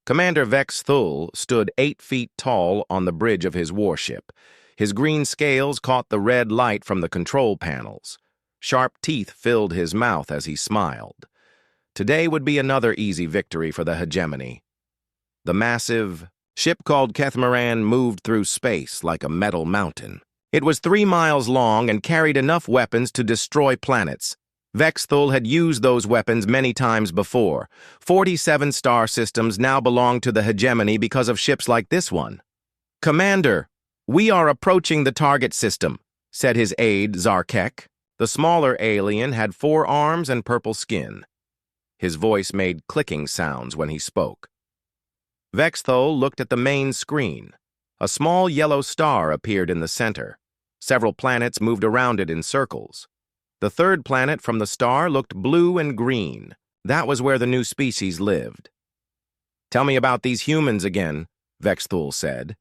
Commander Vex Thul stood 8 feet tall on the bridge of his warship. His green scales caught the red light from the control panels. Sharp teeth filled his mouth as he smiled. Today would be another easy victory for the hegemony. The massive ship called Kethmaran moved through space like a metal mountain. It was 3 miles long and carried enough weapons to destroy planets. Vex Thul had used those weapons many times before. 47 star systems now belong to the hegemony because of ships like this one. "Commander, we are approaching the target system," said his aide, Zarkek. The smaller alien had 4 arms and purple skin. His voice made clicking sounds when he spoke. Vex Thul looked at the main screen. A small yellow star appeared in the center. Several planets moved around it in circles. The third planet from the star looked blue and green. That was where the new species lived. "Tell me about these humans again," Vex Thul said.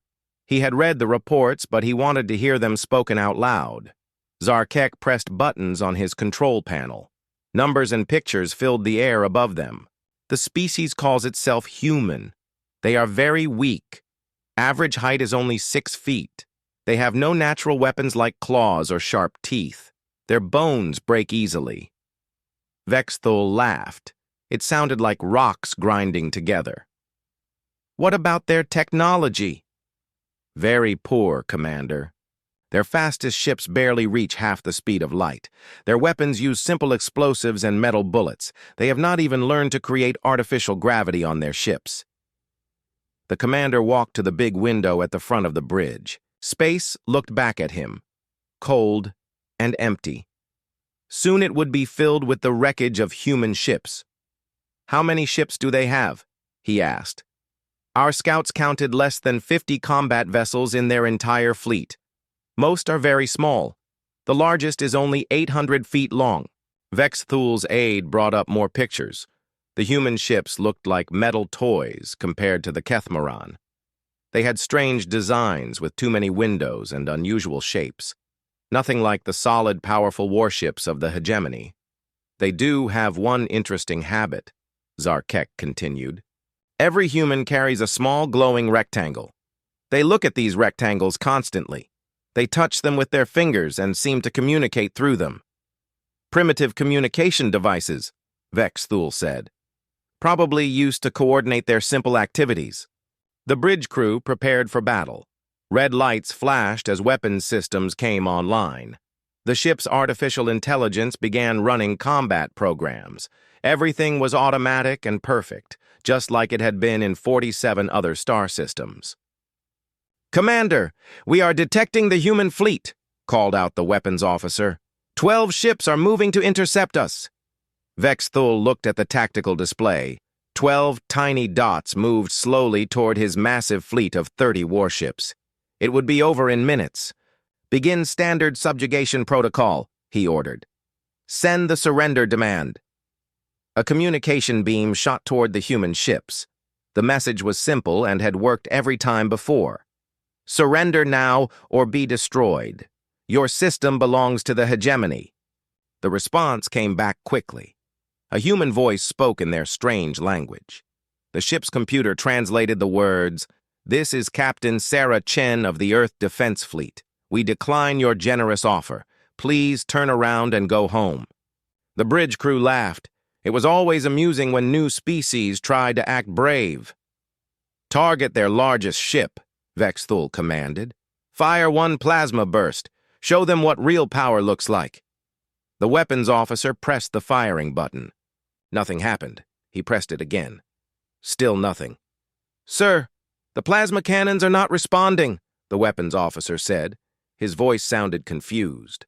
He had read the reports, but he wanted to hear them spoken out loud. Zarkek pressed buttons on his control panel. Numbers and pictures filled the air above them. "The species calls itself human. They are very weak. Average height is only 6 feet. They have no natural weapons like claws or sharp teeth. Their bones break easily." Vex Thul laughed. It sounded like rocks grinding together. "What about their technology?" "Very poor, Commander. Their fastest ships barely reach half the speed of light. Their weapons use simple explosives and metal bullets. They have not even learned to create artificial gravity on their ships." The commander walked to the big window at the front of the bridge. Space looked back at him, cold and empty. Soon it would be filled with the wreckage of human ships. "How many ships do they have?" he asked. "Our scouts counted less than 50 combat vessels in their entire fleet. Most are very small. The largest is only 800 feet long." Vex Thul's aide brought up more pictures. The human ships looked like metal toys compared to the Kethmaran. They had strange designs with too many windows and unusual shapes. Nothing like the solid, powerful warships of the hegemony. "They do have one interesting habit," Zarkek continued. "Every human carries a small glowing rectangle. They look at these rectangles constantly. They touch them with their fingers and seem to communicate through them." "Primitive communication devices," Vex Thul said. "Probably used to coordinate their simple activities." The bridge crew prepared for battle. Red lights flashed as weapons systems came online. The ship's artificial intelligence began running combat programs. Everything was automatic and perfect, just like it had been in 47 other star systems. "Commander, we are detecting the human fleet," called out the weapons officer. 12 ships are moving to intercept us." Vex Thul looked at the tactical display. 12 tiny dots moved slowly toward his massive fleet of 30 warships. It would be over in minutes. "Begin standard subjugation protocol," he ordered. "Send the surrender demand." A communication beam shot toward the human ships. The message was simple and had worked every time before. "Surrender now or be destroyed. Your system belongs to the hegemony." The response came back quickly. A human voice spoke in their strange language. The ship's computer translated the words, "This is Captain Sarah Chen of the Earth Defense Fleet. We decline your generous offer. Please turn around and go home." The bridge crew laughed. It was always amusing when new species tried to act brave. "Target their largest ship," Vex Thul commanded. "Fire 1 plasma burst. Show them what real power looks like." The weapons officer pressed the firing button. Nothing happened. He pressed it again. Still nothing. "Sir, the plasma cannons are not responding," the weapons officer said. His voice sounded confused.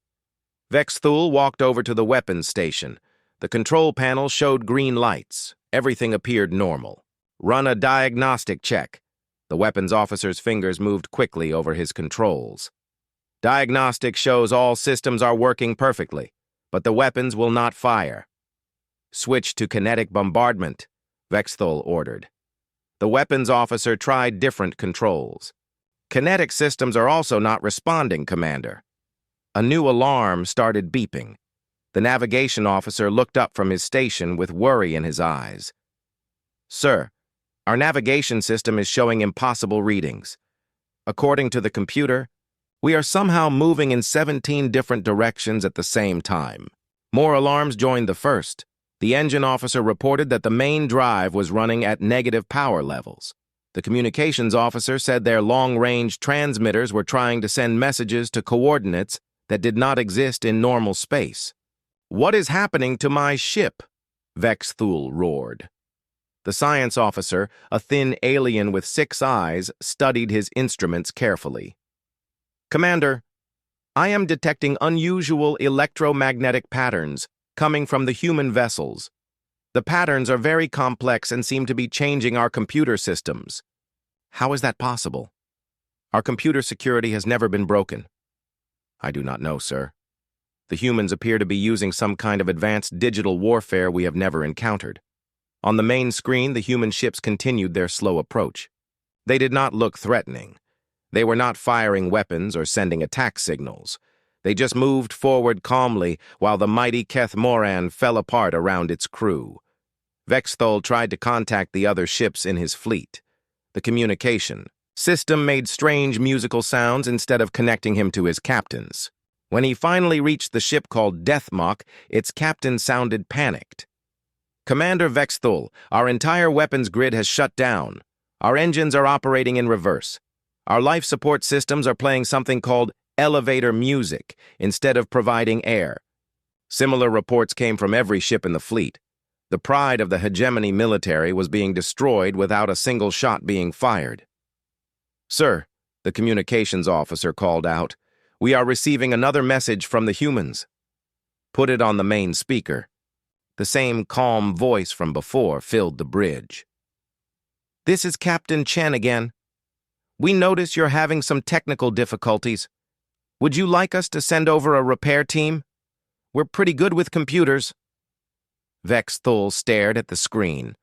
Vex Thul walked over to the weapons station. The control panel showed green lights. Everything appeared normal. "Run a diagnostic check." The weapons officer's fingers moved quickly over his controls. "Diagnostic shows all systems are working perfectly, but the weapons will not fire." "Switch to kinetic bombardment," Vex Thul ordered. The weapons officer tried different controls. "Kinetic systems are also not responding, Commander." A new alarm started beeping. The navigation officer looked up from his station with worry in his eyes. "Sir, Our navigation system is showing impossible readings. According to the computer, we are somehow moving in 17 different directions at the same time. More alarms joined the first. The engine officer reported that the main drive was running at negative power levels. The communications officer said their long-range transmitters were trying to send messages to coordinates that did not exist in normal space. "What is happening to my ship?" Vex Thul roared. The science officer, a thin alien with 6 eyes, studied his instruments carefully. "Commander, I am detecting unusual electromagnetic patterns coming from the human vessels. The patterns are very complex and seem to be changing our computer systems." "How is that possible?" "Our computer security has never been broken." "I do not know, sir. The humans appear to be using some kind of advanced digital warfare we have never encountered." On the main screen, the human ships continued their slow approach. They did not look threatening. They were not firing weapons or sending attack signals. They just moved forward calmly while the mighty Keth Moran fell apart around its crew. Vexthol tried to contact the other ships in his fleet. The communication system made strange musical sounds instead of connecting him to his captains. When he finally reached the ship called Deathmock, its captain sounded panicked. "Commander Vexthol, our entire weapons grid has shut down. Our engines are operating in reverse. Our life support systems are playing something called elevator music instead of providing air." Similar reports came from every ship in the fleet. The pride of the hegemony military was being destroyed without a single shot being fired. "Sir," the communications officer called out, "we are receiving another message from the humans." "Put it on the main speaker." The same calm voice from before filled the bridge. "This is Captain Chen again. We notice you're having some technical difficulties. Would you like us to send over a repair team? We're pretty good with computers." Vex Thul stared at the screen.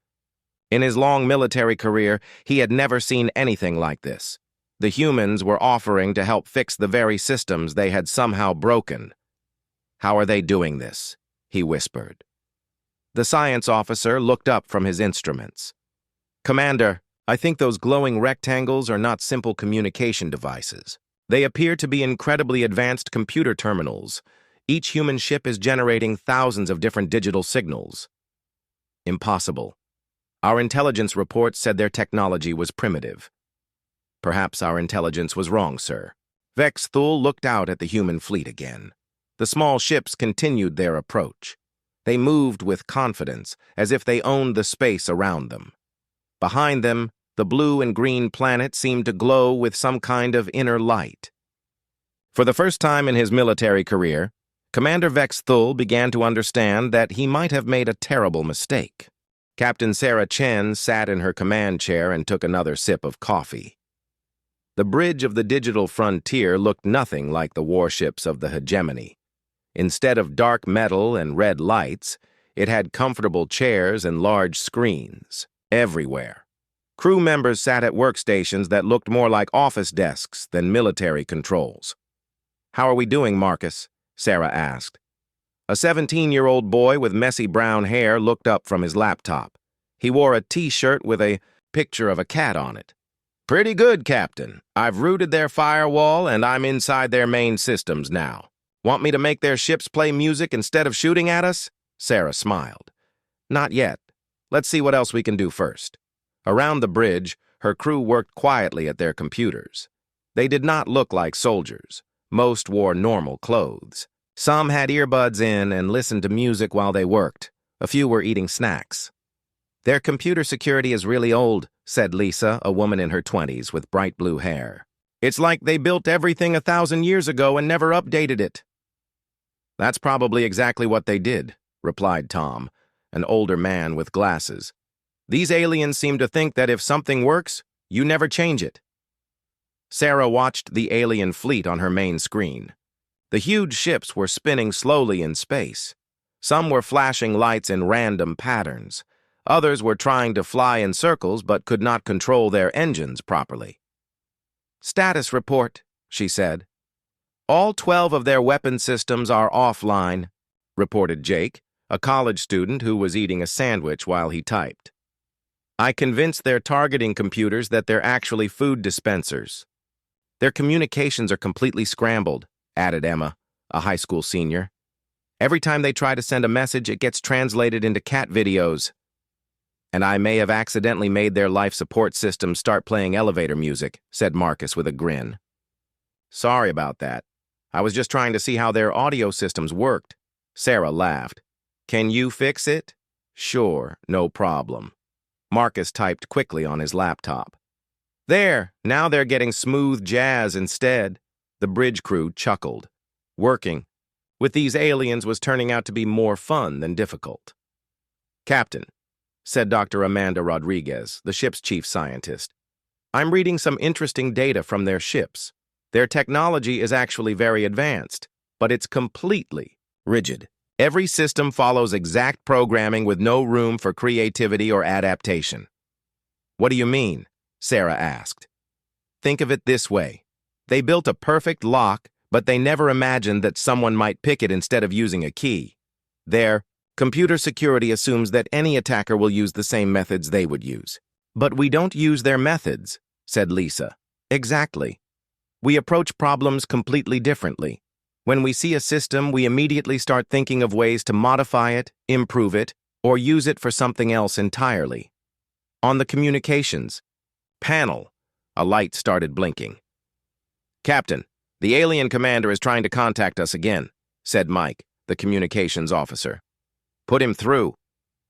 In his long military career, he had never seen anything like this. The humans were offering to help fix the very systems they had somehow broken. "How are they doing this?" he whispered. The science officer looked up from his instruments. "Commander, I think those glowing rectangles are not simple communication devices. They appear to be incredibly advanced computer terminals. Each human ship is generating thousands of different digital signals." "Impossible. Our intelligence reports said their technology was primitive." "Perhaps our intelligence was wrong, sir." Vex Thul looked out at the human fleet again. The small ships continued their approach. They moved with confidence, as if they owned the space around them. Behind them, the blue and green planet seemed to glow with some kind of inner light. For the first time in his military career, Commander Vex Thul began to understand that he might have made a terrible mistake. Captain Sarah Chen sat in her command chair and took another sip of coffee. The bridge of the digital frontier looked nothing like the warships of the hegemony. Instead of dark metal and red lights, it had comfortable chairs and large screens everywhere. Crew members sat at workstations that looked more like office desks than military controls. "How are we doing, Marcus?" Sarah asked. A 17-year-old boy with messy brown hair looked up from his laptop. He wore a T-shirt with a picture of a cat on it. "Pretty good, Captain. I've rooted their firewall and I'm inside their main systems now. Want me to make their ships play music instead of shooting at us?" Sarah smiled. "Not yet. Let's see what else we can do first." Around the bridge, her crew worked quietly at their computers. They did not look like soldiers. Most wore normal clothes. Some had earbuds in and listened to music while they worked. A few were eating snacks. "Their computer security is really old," said Lisa, a woman in her 20s with bright blue hair. "It's like they built everything 1,000 years ago and never updated it." "That's probably exactly what they did," replied Tom, an older man with glasses. "These aliens seem to think that if something works, you never change it." Sarah watched the alien fleet on her main screen. The huge ships were spinning slowly in space. Some were flashing lights in random patterns. Others were trying to fly in circles but could not control their engines properly. "Status report," she said. "All 12 of their weapon systems are offline," reported Jake, a college student who was eating a sandwich while he typed. I convinced their targeting computers that they're actually food dispensers. Their communications are completely scrambled, added Emma, a high school senior. Every time they try to send a message, it gets translated into cat videos. And I may have accidentally made their life support system start playing elevator music, said Marcus with a grin. Sorry about that. I was just trying to see how their audio systems worked. Sarah laughed. Can you fix it? Sure, no problem. Marcus typed quickly on his laptop. There, now they're getting smooth jazz instead. The bridge crew chuckled. Working with these aliens was turning out to be more fun than difficult. Captain, said Dr. Amanda Rodriguez, the ship's chief scientist, I'm reading some interesting data from their ships. Their technology is actually very advanced, but it's completely rigid. Every system follows exact programming with no room for creativity or adaptation. What do you mean? Sarah asked. Think of it this way. They built a perfect lock, but they never imagined that someone might pick it instead of using a key. Their computer security assumes that any attacker will use the same methods they would use. But we don't use their methods, said Lisa. Exactly. We approach problems completely differently. When we see a system, we immediately start thinking of ways to modify it, improve it, or use it for something else entirely. On the communications panel, a light started blinking. Captain, the alien commander is trying to contact us again, said Mike, the communications officer. Put him through.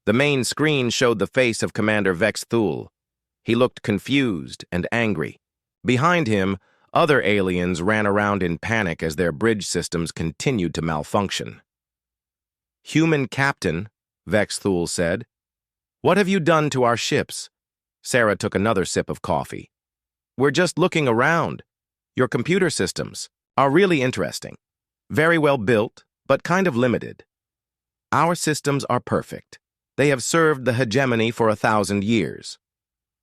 The main screen showed the face of Commander Vex Thule. He looked confused and angry. Behind him, other aliens ran around in panic as their bridge systems continued to malfunction. Human Captain, Vex Thule said. What have you done to our ships? Sarah took another sip of coffee. We're just looking around. Your computer systems are really interesting. Very well built, but kind of limited. Our systems are perfect. They have served the hegemony for 1,000 years.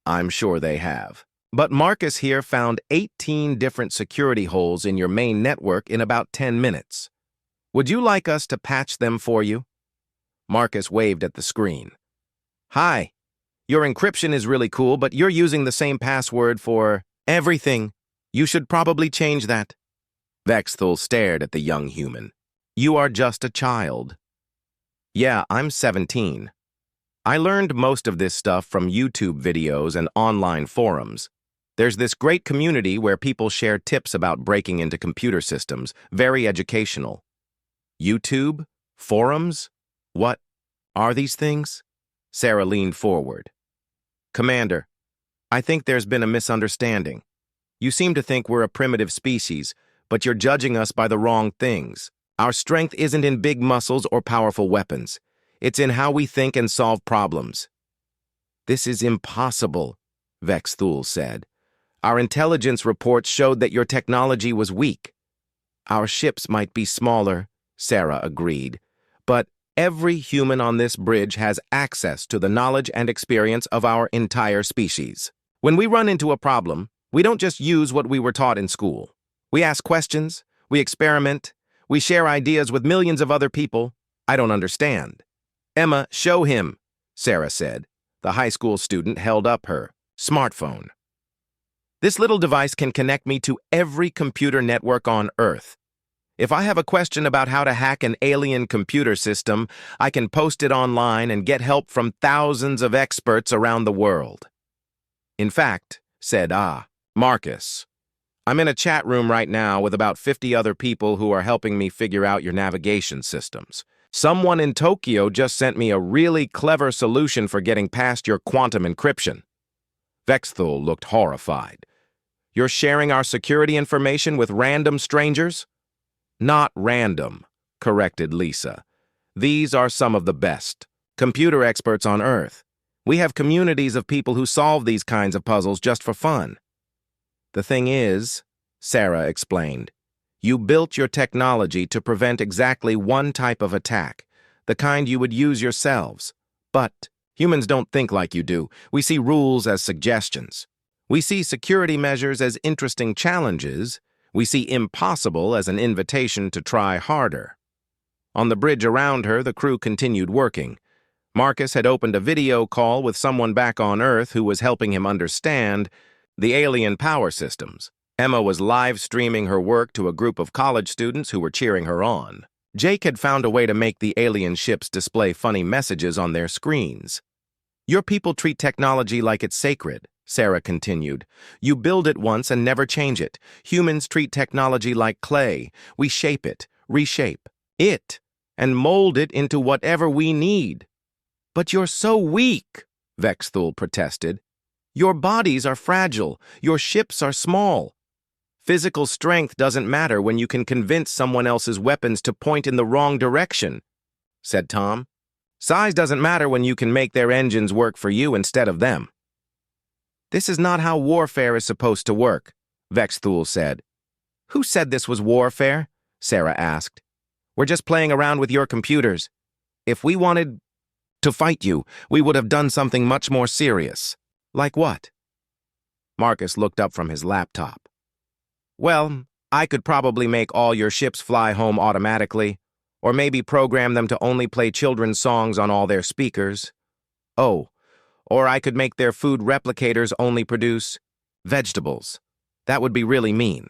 I'm sure they have. But Marcus here found 18 different security holes in your main network in about 10 minutes. Would you like us to patch them for you? Marcus waved at the screen. Hi. Your encryption is really cool, but you're using the same password for everything. You should probably change that. Vex Thule stared at the young human. You are just a child. Yeah, I'm 17. I learned most of this stuff from YouTube videos and online forums. There's this great community where people share tips about breaking into computer systems, very educational. YouTube? Forums? What are these things? Sarah leaned forward. Commander, I think there's been a misunderstanding. You seem to think we're a primitive species, but you're judging us by the wrong things. Our strength isn't in big muscles or powerful weapons. It's in how we think and solve problems. This is impossible, Vex Thule said. Our intelligence reports showed that your technology was weak. Our ships might be smaller, Sarah agreed, but every human on this bridge has access to the knowledge and experience of our entire species. When we run into a problem, we don't just use what we were taught in school. We ask questions, we experiment, we share ideas with millions of other people. I don't understand. Emma, show him, Sarah said. The high school student held up her smartphone. This little device can connect me to every computer network on Earth. If I have a question about how to hack an alien computer system, I can post it online and get help from thousands of experts around the world. In fact, said Marcus, I'm in a chat room right now with about 50 other people who are helping me figure out your navigation systems. Someone in Tokyo just sent me a really clever solution for getting past your quantum encryption. Vex Thule looked horrified. You're sharing our security information with random strangers? Not random, corrected Lisa. These are some of the best computer experts on Earth. We have communities of people who solve these kinds of puzzles just for fun. The thing is, Sarah explained, you built your technology to prevent exactly one type of attack, the kind you would use yourselves. But humans don't think like you do. We see rules as suggestions. We see security measures as interesting challenges. We see impossible as an invitation to try harder. On the bridge around her, the crew continued working. Marcus had opened a video call with someone back on Earth who was helping him understand the alien power systems. Emma was live streaming her work to a group of college students who were cheering her on. Jake had found a way to make the alien ships display funny messages on their screens. Your people treat technology like it's sacred, Sarah continued. You build it once and never change it. Humans treat technology like clay. We shape it, reshape it, and mold it into whatever we need. But you're so weak, Vexthul protested. Your bodies are fragile. Your ships are small. Physical strength doesn't matter when you can convince someone else's weapons to point in the wrong direction, said Tom. Size doesn't matter when you can make their engines work for you instead of them. This is not how warfare is supposed to work, Vexthul said. Who said this was warfare? Sarah asked. We're just playing around with your computers. If we wanted to fight you, we would have done something much more serious. Like what? Marcus looked up from his laptop. Well, I could probably make all your ships fly home automatically, or maybe program them to only play children's songs on all their speakers. Oh, or I could make their food replicators only produce vegetables. That would be really mean.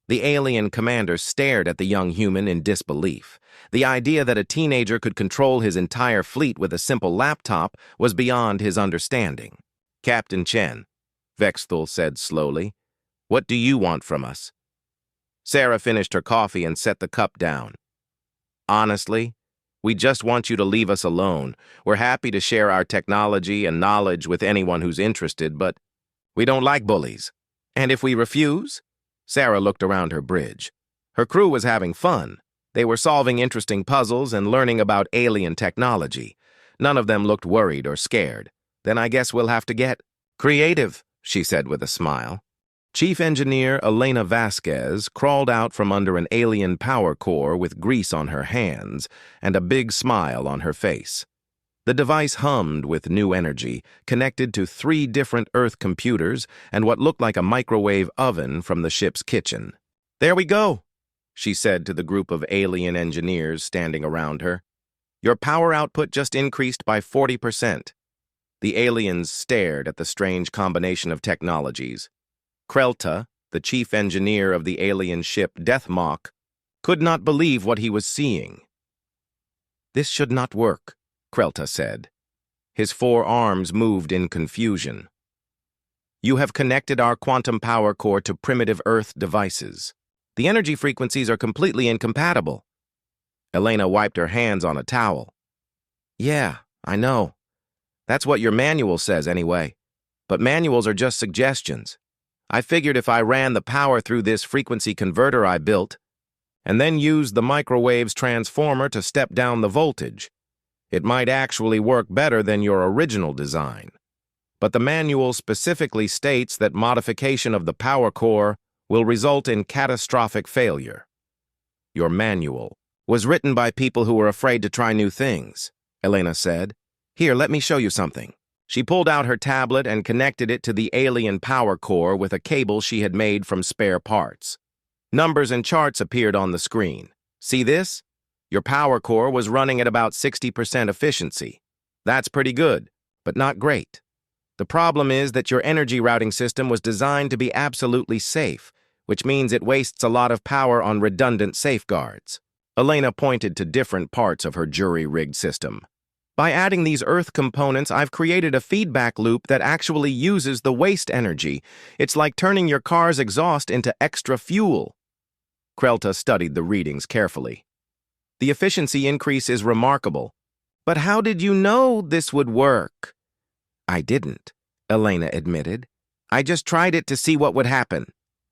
The alien commander stared at the young human in disbelief. The idea that a teenager could control his entire fleet with a simple laptop was beyond his understanding. Captain Chen, Vexthul said slowly, what do you want from us? Sarah finished her coffee and set the cup down. Honestly, we just want you to leave us alone. We're happy to share our technology and knowledge with anyone who's interested, but we don't like bullies. And if we refuse? Sarah looked around her bridge. Her crew was having fun. They were solving interesting puzzles and learning about alien technology. None of them looked worried or scared. Then I guess we'll have to get creative, she said with a smile. Chief Engineer Elena Vasquez crawled out from under an alien power core with grease on her hands and a big smile on her face. The device hummed with new energy, connected to 3 different Earth computers and what looked like a microwave oven from the ship's kitchen. There we go, she said to the group of alien engineers standing around her. Your power output just increased by 40%. The aliens stared at the strange combination of technologies. Krelta, the chief engineer of the alien ship Deathmock, could not believe what he was seeing. This should not work, Krelta said. His 4 arms moved in confusion. You have connected our quantum power core to primitive Earth devices. The energy frequencies are completely incompatible. Elena wiped her hands on a towel. Yeah, I know. That's what your manual says anyway. But manuals are just suggestions. I figured if I ran the power through this frequency converter I built, and then used the microwave's transformer to step down the voltage, it might actually work better than your original design. But the manual specifically states that modification of the power core will result in catastrophic failure. Your manual was written by people who were afraid to try new things, Elena said. Here, let me show you something. She pulled out her tablet and connected it to the alien power core with a cable she had made from spare parts. Numbers and charts appeared on the screen. See this? Your power core was running at about 60% efficiency. That's pretty good, but not great. The problem is that your energy routing system was designed to be absolutely safe, which means it wastes a lot of power on redundant safeguards. Elena pointed to different parts of her jury-rigged system. By adding these Earth components, I've created a feedback loop that actually uses the waste energy. It's like turning your car's exhaust into extra fuel. Krelta studied the readings carefully. The efficiency increase is remarkable. But how did you know this would work? I didn't, Elena admitted. I just tried it to see what would happen.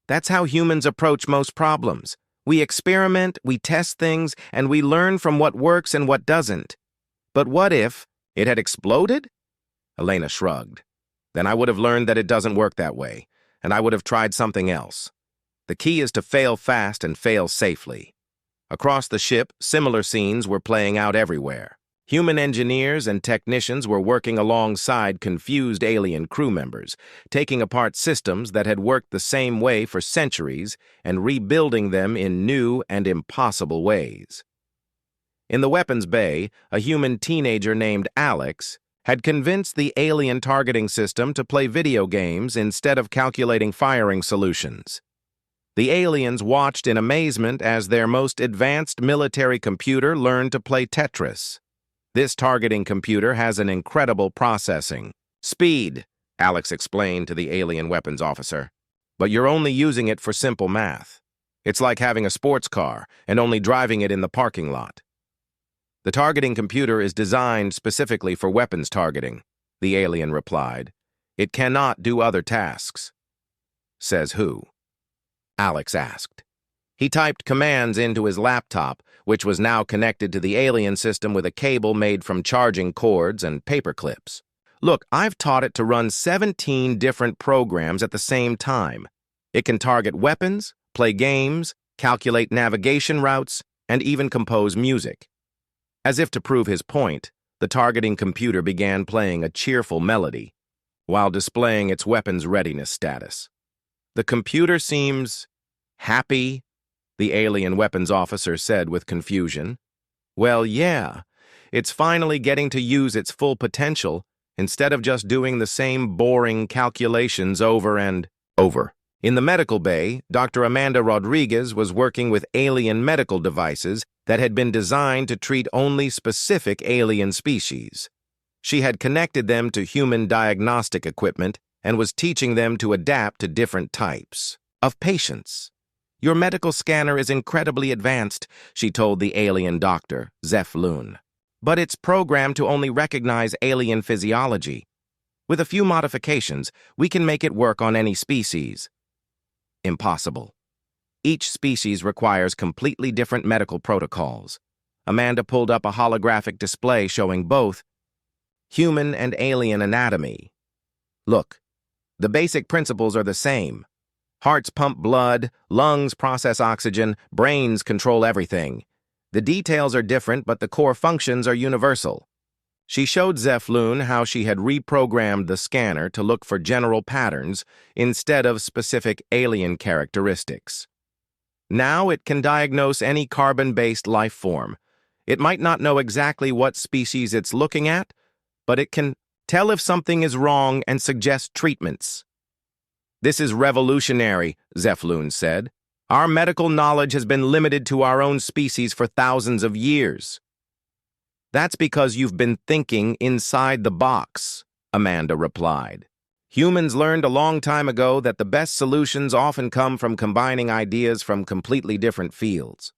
That's how humans approach most problems. We experiment, we test things, and we learn from what works and what doesn't. But what if it had exploded? Elena shrugged. Then I would have learned that it doesn't work that way, and I would have tried something else. The key is to fail fast and fail safely. Across the ship, similar scenes were playing out everywhere. Human engineers and technicians were working alongside confused alien crew members, taking apart systems that had worked the same way for centuries and rebuilding them in new and impossible ways. In the weapons bay, a human teenager named Alex had convinced the alien targeting system to play video games instead of calculating firing solutions. The aliens watched in amazement as their most advanced military computer learned to play Tetris. This targeting computer has an incredible processing speed, Alex explained to the alien weapons officer. But you're only using it for simple math. It's like having a sports car and only driving it in the parking lot. The targeting computer is designed specifically for weapons targeting, the alien replied. It cannot do other tasks. Says who? Alex asked. He typed commands into his laptop, which was now connected to the alien system with a cable made from charging cords and paper clips. Look, I've taught it to run 17 different programs at the same time. It can target weapons, play games, calculate navigation routes, and even compose music. As if to prove his point, the targeting computer began playing a cheerful melody while displaying its weapons readiness status. The computer seems happy, the alien weapons officer said with confusion. Well, yeah, it's finally getting to use its full potential instead of just doing the same boring calculations over and over. In the medical bay, Dr. Amanda Rodriguez was working with alien medical devices that had been designed to treat only specific alien species. She had connected them to human diagnostic equipment and was teaching them to adapt to different types of patients. Your medical scanner is incredibly advanced, she told the alien doctor, Zeph Loon. But it's programmed to only recognize alien physiology. With a few modifications, we can make it work on any species. Impossible. Each species requires completely different medical protocols. Amanda pulled up a holographic display showing both human and alien anatomy. Look, the basic principles are the same. Hearts pump blood, lungs process oxygen, brains control everything. The details are different, but the core functions are universal. She showed Zeph Loon how she had reprogrammed the scanner to look for general patterns instead of specific alien characteristics. Now it can diagnose any carbon-based life form. It might not know exactly what species it's looking at, but it can tell if something is wrong and suggest treatments. This is revolutionary, Zeph Loon said. Our medical knowledge has been limited to our own species for thousands of years. That's because you've been thinking inside the box, Amanda replied. Humans learned a long time ago that the best solutions often come from combining ideas from completely different fields.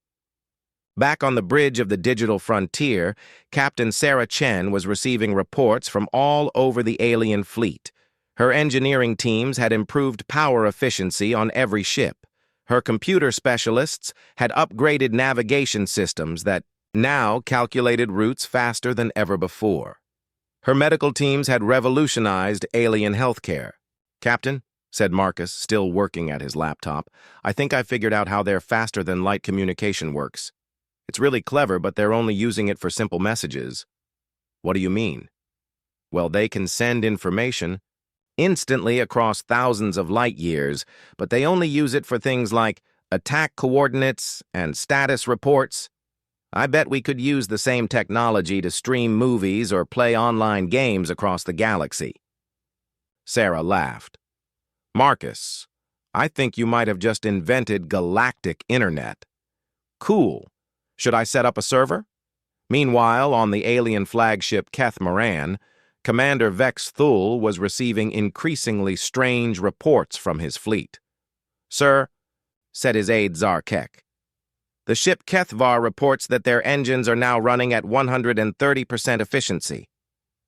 Back on the bridge of the digital frontier, Captain Sarah Chen was receiving reports from all over the alien fleet. Her engineering teams had improved power efficiency on every ship. Her computer specialists had upgraded navigation systems that now calculated routes faster than ever before. Her medical teams had revolutionized alien healthcare. Captain, said Marcus, still working at his laptop, I think I figured out how their faster-than-light communication works. It's really clever, but they're only using it for simple messages. What do you mean? Well, they can send information instantly across thousands of light years, but they only use it for things like attack coordinates and status reports. I bet we could use the same technology to stream movies or play online games across the galaxy. Sarah laughed. Marcus, I think you might have just invented galactic internet. Cool. Should I set up a server? Meanwhile, on the alien flagship Keth Moran, Commander Vex Thul was receiving increasingly strange reports from his fleet. Sir, said his aide Zarkek, the ship Kethvar reports that their engines are now running at 130% efficiency.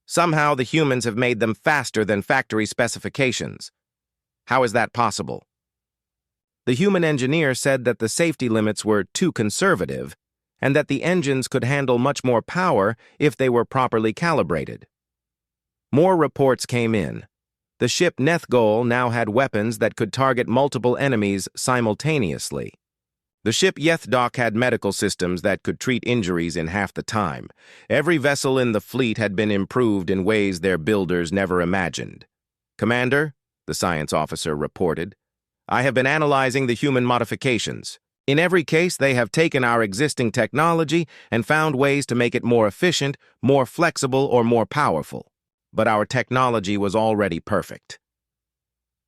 Somehow the humans have made them faster than factory specifications. How is that possible? The human engineer said that the safety limits were too conservative and that the engines could handle much more power if they were properly calibrated. More reports came in. The ship Nethgol now had weapons that could target multiple enemies simultaneously. The ship Yethdok had medical systems that could treat injuries in half the time. Every vessel in the fleet had been improved in ways their builders never imagined. Commander, the science officer reported, I have been analyzing the human modifications. In every case, they have taken our existing technology and found ways to make it more efficient, more flexible, or more powerful. But our technology was already perfect.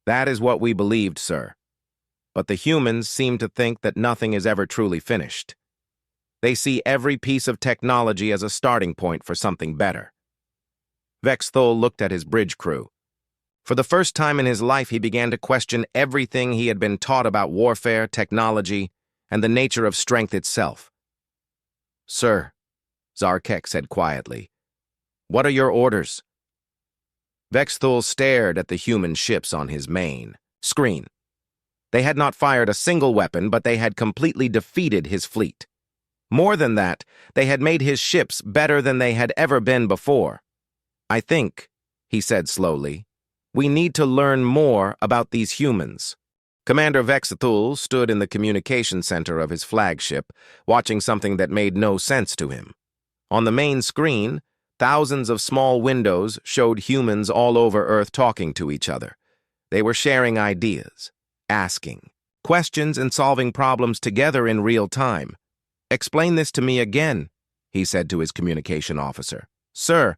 That is what we believed, sir. But the humans seem to think that nothing is ever truly finished. They see every piece of technology as a starting point for something better. Vexthul looked at his bridge crew. For the first time in his life, he began to question everything he had been taught about warfare, technology, and the nature of strength itself. "Sir," Zarkek said quietly, "what are your orders?" Vexthul stared at the human ships on his main screen. They had not fired a single weapon, but they had completely defeated his fleet. More than that, they had made his ships better than they had ever been before. "I think," he said slowly, "we need to learn more about these humans." Commander Vexthul stood in the communication center of his flagship, watching something that made no sense to him. On the main screen, thousands of small windows showed humans all over Earth talking to each other. They were sharing ideas, asking questions, and solving problems together in real time. "Explain this to me again," he said to his communication officer. "Sir,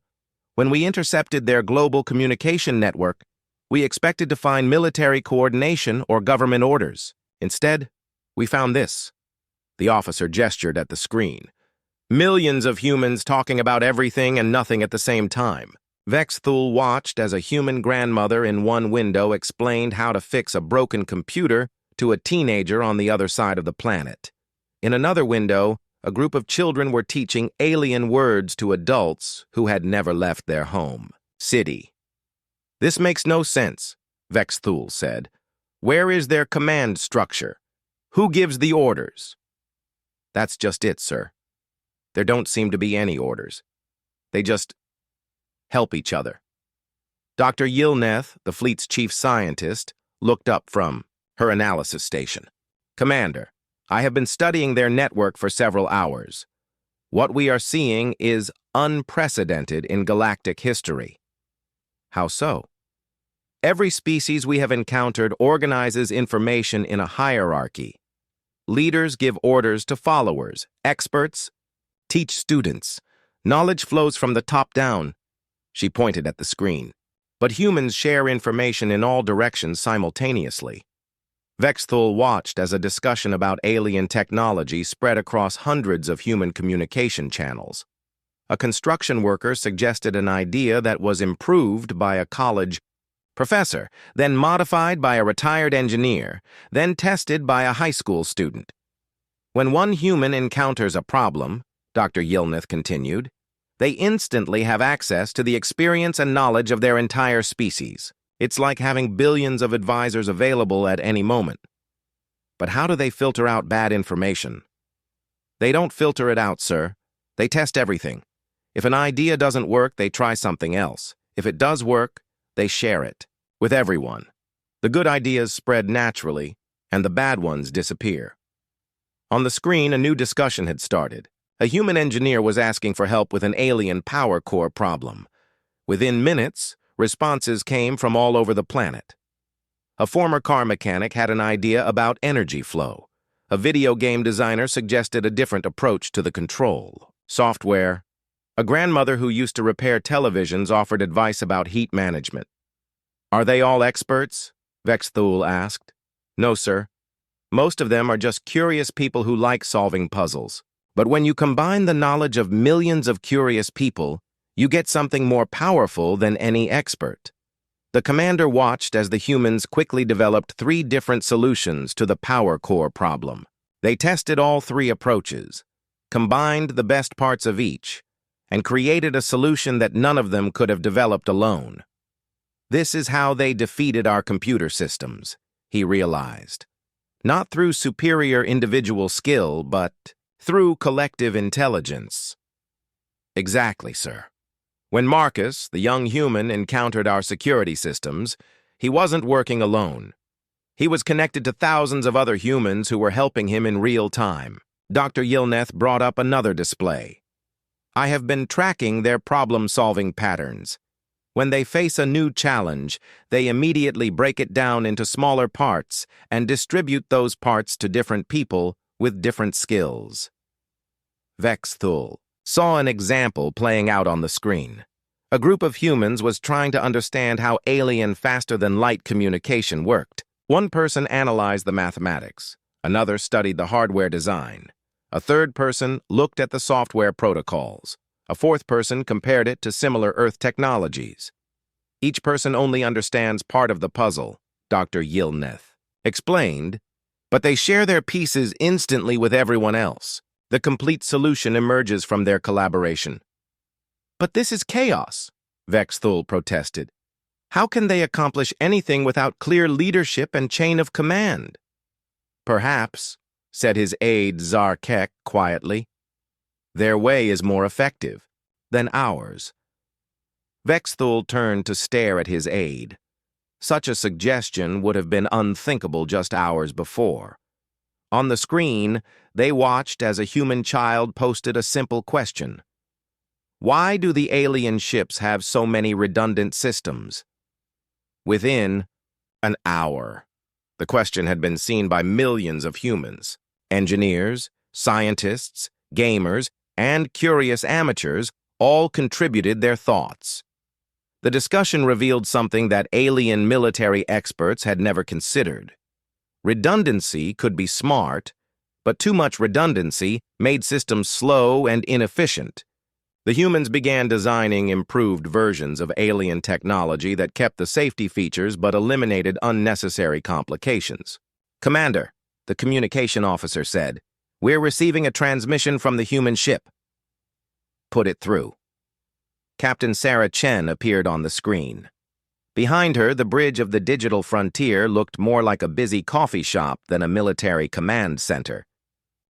when we intercepted their global communication network, we expected to find military coordination or government orders. Instead, we found this." The officer gestured at the screen. Millions of humans talking about everything and nothing at the same time. Vexthul watched as a human grandmother in one window explained how to fix a broken computer to a teenager on the other side of the planet. In another window, a group of children were teaching alien words to adults who had never left their home city. "This makes no sense," Vexthul said. "Where is their command structure? Who gives the orders?" "That's just it, sir. There don't seem to be any orders. They just help each other." Dr. Yilneth, the fleet's chief scientist, looked up from her analysis station. "Commander, I have been studying their network for several hours. What we are seeing is unprecedented in galactic history." "How so?" "Every species we have encountered organizes information in a hierarchy. Leaders give orders to followers, experts teach students. Knowledge flows from the top down." She pointed at the screen. "But humans share information in all directions simultaneously." Vexthul watched as a discussion about alien technology spread across hundreds of human communication channels. A construction worker suggested an idea that was improved by a college professor, then modified by a retired engineer, then tested by a high school student. "When one human encounters a problem," Dr. Yilneth continued, "they instantly have access to the experience and knowledge of their entire species. It's like having billions of advisors available at any moment." "But how do they filter out bad information?" "They don't filter it out, sir. They test everything. If an idea doesn't work, they try something else. If it does work, they share it with everyone. The good ideas spread naturally, and the bad ones disappear." On the screen, a new discussion had started. A human engineer was asking for help with an alien power core problem. Within minutes, responses came from all over the planet. A former car mechanic had an idea about energy flow. A video game designer suggested a different approach to the control software. A grandmother who used to repair televisions offered advice about heat management. "Are they all experts?" Vexthul asked. "No, sir. Most of them are just curious people who like solving puzzles. But when you combine the knowledge of millions of curious people, you get something more powerful than any expert." The commander watched as the humans quickly developed 3 different solutions to the power core problem. They tested all 3 approaches, combined the best parts of each, and created a solution that none of them could have developed alone. "This is how they defeated our computer systems," he realized. "Not through superior individual skill, but through collective intelligence." "Exactly, sir. When Marcus, the young human, encountered our security systems, he wasn't working alone. He was connected to thousands of other humans who were helping him in real time." Dr. Yilneth brought up another display. "I have been tracking their problem-solving patterns. When they face a new challenge, they immediately break it down into smaller parts and distribute those parts to different people with different skills. Vexthul saw an example playing out on the screen. A group of humans was trying to understand how alien faster-than-light communication worked. One person analyzed the mathematics. Another studied the hardware design. A third person looked at the software protocols. A fourth person compared it to similar Earth technologies. Each person only understands part of the puzzle, Dr. Yilneth explained, but they share their pieces instantly with everyone else. The complete solution emerges from their collaboration. But this is chaos, Vexthul protested. How can they accomplish anything without clear leadership and chain of command? Perhaps, said his aide Zarkek quietly. Their way is more effective than ours. Vexthul turned to stare at his aide. Such a suggestion would have been unthinkable just hours before. On the screen, they watched as a human child posted a simple question. Why do the alien ships have so many redundant systems? Within an hour, the question had been seen by millions of humans. Engineers, scientists, gamers, and curious amateurs all contributed their thoughts. The discussion revealed something that alien military experts had never considered. Redundancy could be smart, but too much redundancy made systems slow and inefficient. The humans began designing improved versions of alien technology that kept the safety features but eliminated unnecessary complications. Commander, the communication officer said, we're receiving a transmission from the human ship. Put it through. Captain Sarah Chen appeared on the screen. Behind her, the bridge of the digital frontier looked more like a busy coffee shop than a military command center.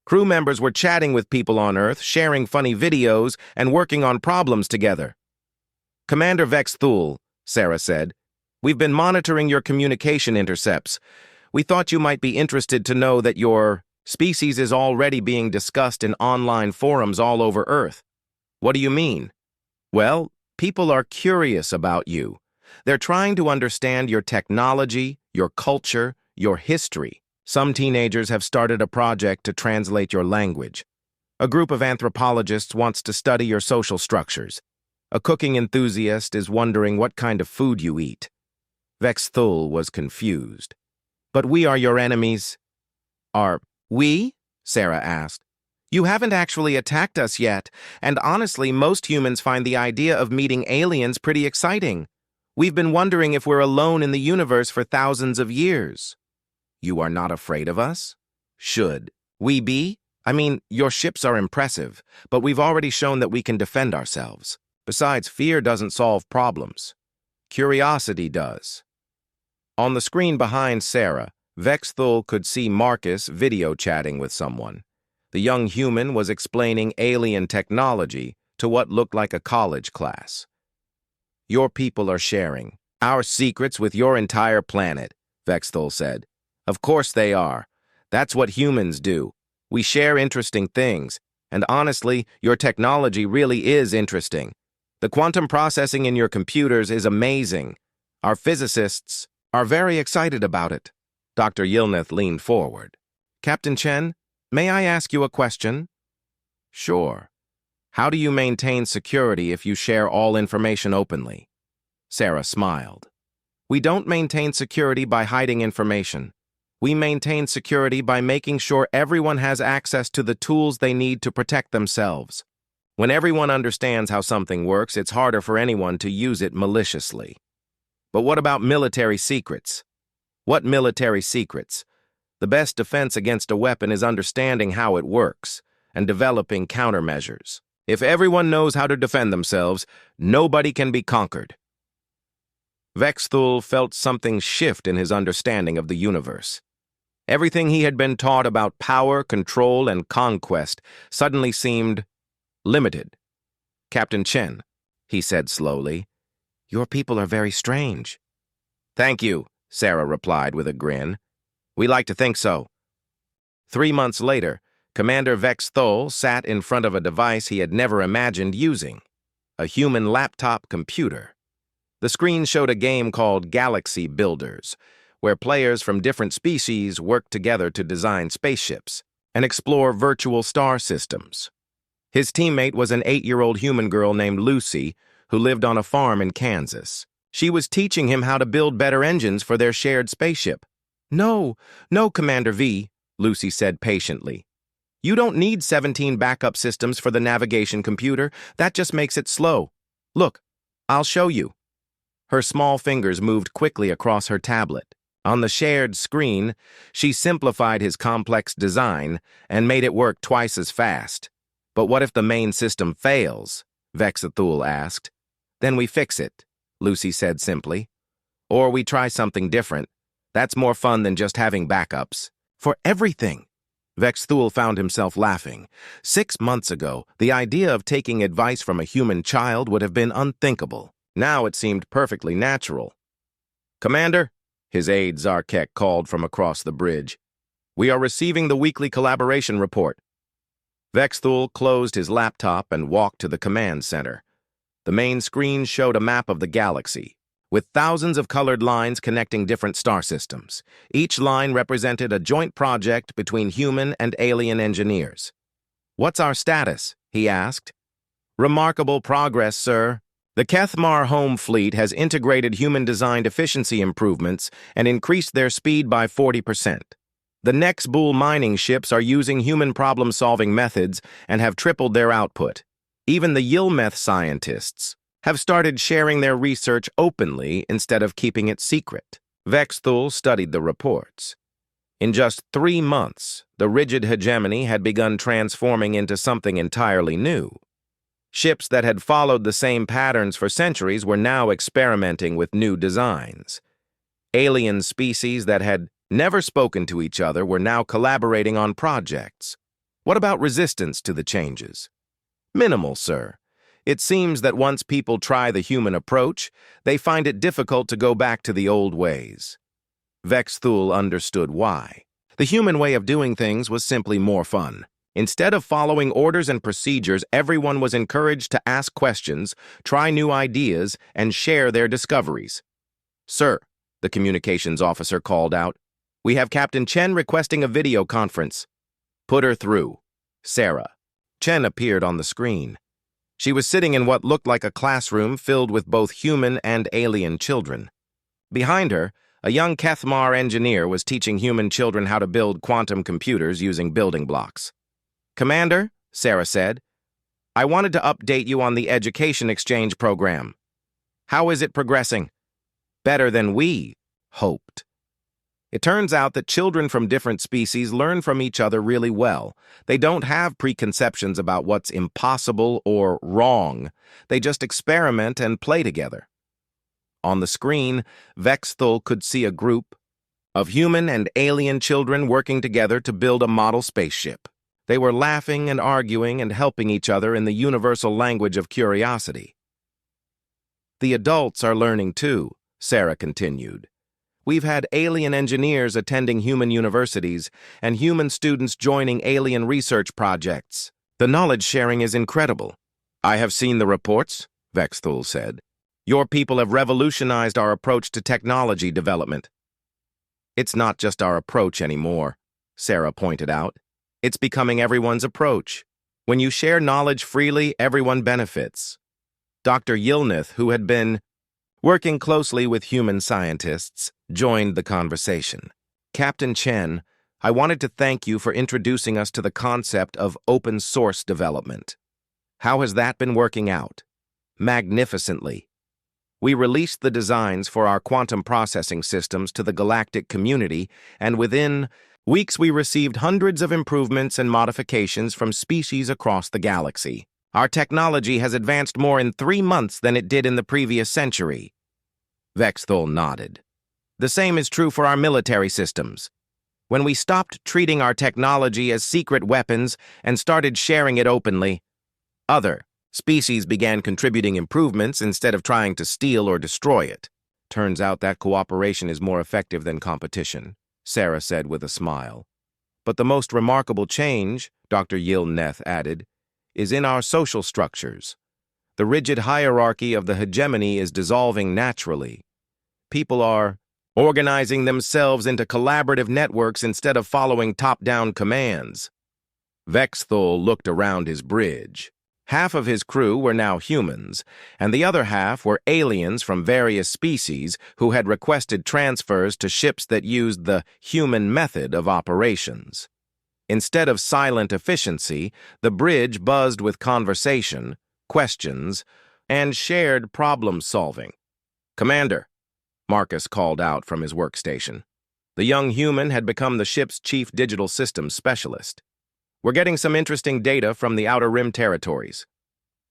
Crew members were chatting with people on Earth, sharing funny videos, and working on problems together. Commander Vexthul, Sarah said, we've been monitoring your communication intercepts. We thought you might be interested to know that your species is already being discussed in online forums all over Earth. What do you mean? Well, people are curious about you. They're trying to understand your technology, your culture, your history. Some teenagers have started a project to translate your language. A group of anthropologists wants to study your social structures. A cooking enthusiast is wondering what kind of food you eat. Vexthul was confused. But we are your enemies. Are we? Sarah asked. You haven't actually attacked us yet, and honestly, most humans find the idea of meeting aliens pretty exciting. We've been wondering if we're alone in the universe for thousands of years. You are not afraid of us? Should we be? I mean, your ships are impressive, but we've already shown that we can defend ourselves. Besides, fear doesn't solve problems. Curiosity does. On the screen behind Sarah, Vexthul could see Marcus video chatting with someone. The young human was explaining alien technology to what looked like a college class. Your people are sharing our secrets with your entire planet, Vexthul said. Of course they are. That's what humans do. We share interesting things, and honestly, your technology really is interesting. The quantum processing in your computers is amazing. Our physicists are very excited about it. Dr. Yilneth leaned forward. Captain Chen, may I ask you a question? Sure. How do you maintain security if you share all information openly? Sarah smiled. We don't maintain security by hiding information. We maintain security by making sure everyone has access to the tools they need to protect themselves. When everyone understands how something works, it's harder for anyone to use it maliciously. But what about military secrets? What military secrets? The best defense against a weapon is understanding how it works and developing countermeasures. If everyone knows how to defend themselves, nobody can be conquered. Vexthul felt something shift in his understanding of the universe. Everything he had been taught about power, control, and conquest suddenly seemed limited. Captain Chen, he said slowly, your people are very strange. Thank you, Sarah replied with a grin. We like to think so. 3 months later, Commander Vexthul sat in front of a device he had never imagined using, a human laptop computer. The screen showed a game called Galaxy Builders, where players from different species worked together to design spaceships. and explore virtual star systems. His teammate was an 8-year-old human girl named Lucy, who lived on a farm in Kansas. She was teaching him how to build better engines for their shared spaceship. "No, no, Commander V," Lucy said patiently. "You don't need 17 backup systems for the navigation computer. That just makes it slow. Look, I'll show you." Her small fingers moved quickly across her tablet. On the shared screen, she simplified his complex design and made it work twice as fast. "But what if the main system fails?" Vexathul asked. "Then we fix it," Lucy said simply. "Or we try something different. That's more fun than just having backups." "For everything." Vexathul found himself laughing. 6 months ago, the idea of taking advice from a human child would have been unthinkable. Now it seemed perfectly natural. "Commander," his aide Zarkek called from across the bridge, "we are receiving the weekly collaboration report." Vexathul closed his laptop and walked to the command center. The main screen showed a map of the galaxy, with thousands of colored lines connecting different star systems. Each line represented a joint project between human and alien engineers. "What's our status?" he asked. "Remarkable progress, sir. The Kethmar home fleet has integrated human-designed efficiency improvements and increased their speed by 40%. The Nexbool mining ships are using human problem-solving methods and have tripled their output. Even the Yilmeth scientists have started sharing their research openly instead of keeping it secret." Vexathul studied the reports. In just 3 months, the rigid hegemony had begun transforming into something entirely new. Ships that had followed the same patterns for centuries were now experimenting with new designs. Alien species that had never spoken to each other were now collaborating on projects. What about resistance to the changes? Minimal, sir. It seems that once people try the human approach, they find it difficult to go back to the old ways. Vexathul understood why. The human way of doing things was simply more fun. Instead of following orders and procedures, everyone was encouraged to ask questions, try new ideas, and share their discoveries. "Sir," the communications officer called out, "we have Captain Chen requesting a video conference." "Put her through." Sarah. Chen appeared on the screen. She was sitting in what looked like a classroom filled with both human and alien children. Behind her, a young Kethmar engineer was teaching human children how to build quantum computers using building blocks. "Commander," Sarah said, "I wanted to update you on the education exchange program. How is it progressing?" "Better than we hoped." It turns out that children from different species learn from each other really well. They don't have preconceptions about what's impossible or wrong. They just experiment and play together. On the screen, Vexathul could see a group of human and alien children working together to build a model spaceship. They were laughing and arguing and helping each other in the universal language of curiosity. "The adults are learning too," Sarah continued. "We've had alien engineers attending human universities and human students joining alien research projects. The knowledge sharing is incredible." "I have seen the reports," Vexathul said. "Your people have revolutionized our approach to technology development." "It's not just our approach anymore," Sarah pointed out. "It's becoming everyone's approach. When you share knowledge freely, everyone benefits." Dr. Yilmeth, who had been working closely with human scientists, joined the conversation. "Captain Chen, I wanted to thank you for introducing us to the concept of open source development. How has that been working out?" "Magnificently. We released the designs for our quantum processing systems to the galactic community, and within weeks we received hundreds of improvements and modifications from species across the galaxy. Our technology has advanced more in 3 months than it did in the previous century." Vexathul nodded. "The same is true for our military systems. When we stopped treating our technology as secret weapons and started sharing it openly, other species began contributing improvements instead of trying to steal or destroy it. Turns out that cooperation is more effective than competition," Sarah said with a smile. "But the most remarkable change," Dr. Yilmeth added, "is in our social structures. The rigid hierarchy of the hegemony is dissolving naturally. People are organizing themselves into collaborative networks instead of following top-down commands." Vexthul looked around his bridge. Half of his crew were now humans, and the other half were aliens from various species who had requested transfers to ships that used the human method of operations. Instead of silent efficiency, the bridge buzzed with conversation, questions, and shared problem-solving. "Commander," Marcus called out from his workstation. The young human had become the ship's chief digital systems specialist. "We're getting some interesting data from the Outer Rim territories."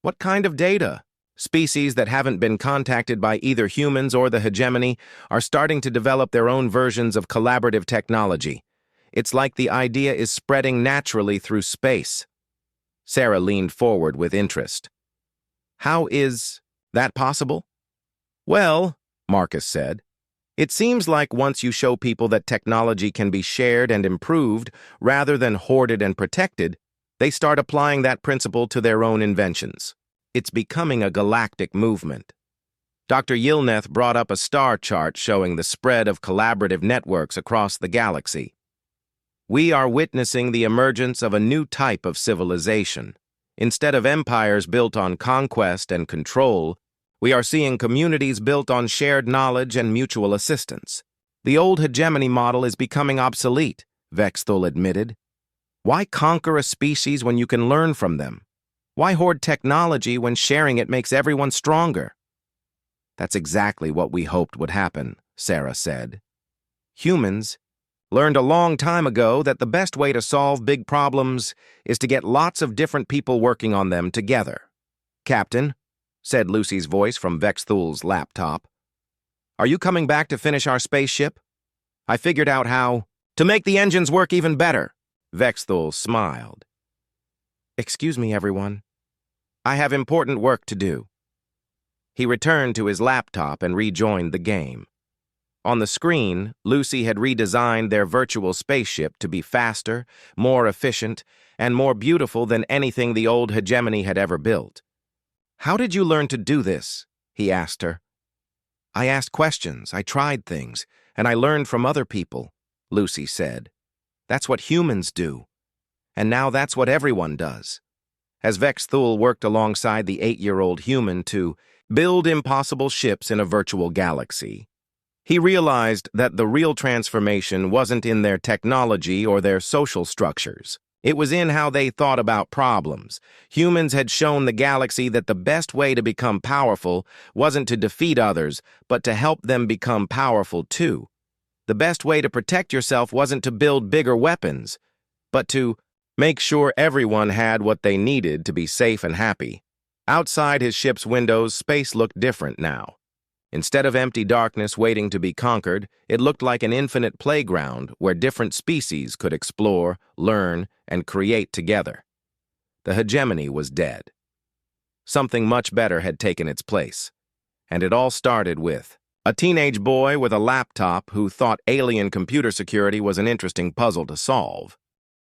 "What kind of data?" "Species that haven't been contacted by either humans or the hegemony are starting to develop their own versions of collaborative technology. It's like the idea is spreading naturally through space." Sarah leaned forward with interest. "How is that possible?" "Well," Marcus said, "it seems like once you show people that technology can be shared and improved rather than hoarded and protected, they start applying that principle to their own inventions. It's becoming a galactic movement." Dr. Yilneth brought up a star chart showing the spread of collaborative networks across the galaxy. "We are witnessing the emergence of a new type of civilization. Instead of empires built on conquest and control, we are seeing communities built on shared knowledge and mutual assistance. The old hegemony model is becoming obsolete," Vexthul admitted. "Why conquer a species when you can learn from them? Why hoard technology when sharing it makes everyone stronger?" "That's exactly what we hoped would happen," Sarah said. "Humans learned a long time ago that the best way to solve big problems is to get lots of different people working on them together." "Captain," said Lucy's voice from Vexthul's laptop, "are you coming back to finish our spaceship? I figured out how to make the engines work even better." Vexthul smiled. "Excuse me, everyone. I have important work to do." He returned to his laptop and rejoined the game. On the screen, Lucy had redesigned their virtual spaceship to be faster, more efficient, and more beautiful than anything the old hegemony had ever built. "How did you learn to do this?" he asked her. "I asked questions, I tried things, and I learned from other people," Lucy said. "That's what humans do. And now that's what everyone does." As Vexthul worked alongside the 8-year-old human to build impossible ships in a virtual galaxy, he realized that the real transformation wasn't in their technology or their social structures. It was in how they thought about problems. Humans had shown the galaxy that the best way to become powerful wasn't to defeat others, but to help them become powerful too. The best way to protect yourself wasn't to build bigger weapons, but to make sure everyone had what they needed to be safe and happy. Outside his ship's windows, space looked different now. Instead of empty darkness waiting to be conquered, it looked like an infinite playground where different species could explore, learn, and create together. The hegemony was dead. Something much better had taken its place. And it all started with a teenage boy with a laptop who thought alien computer security was an interesting puzzle to solve.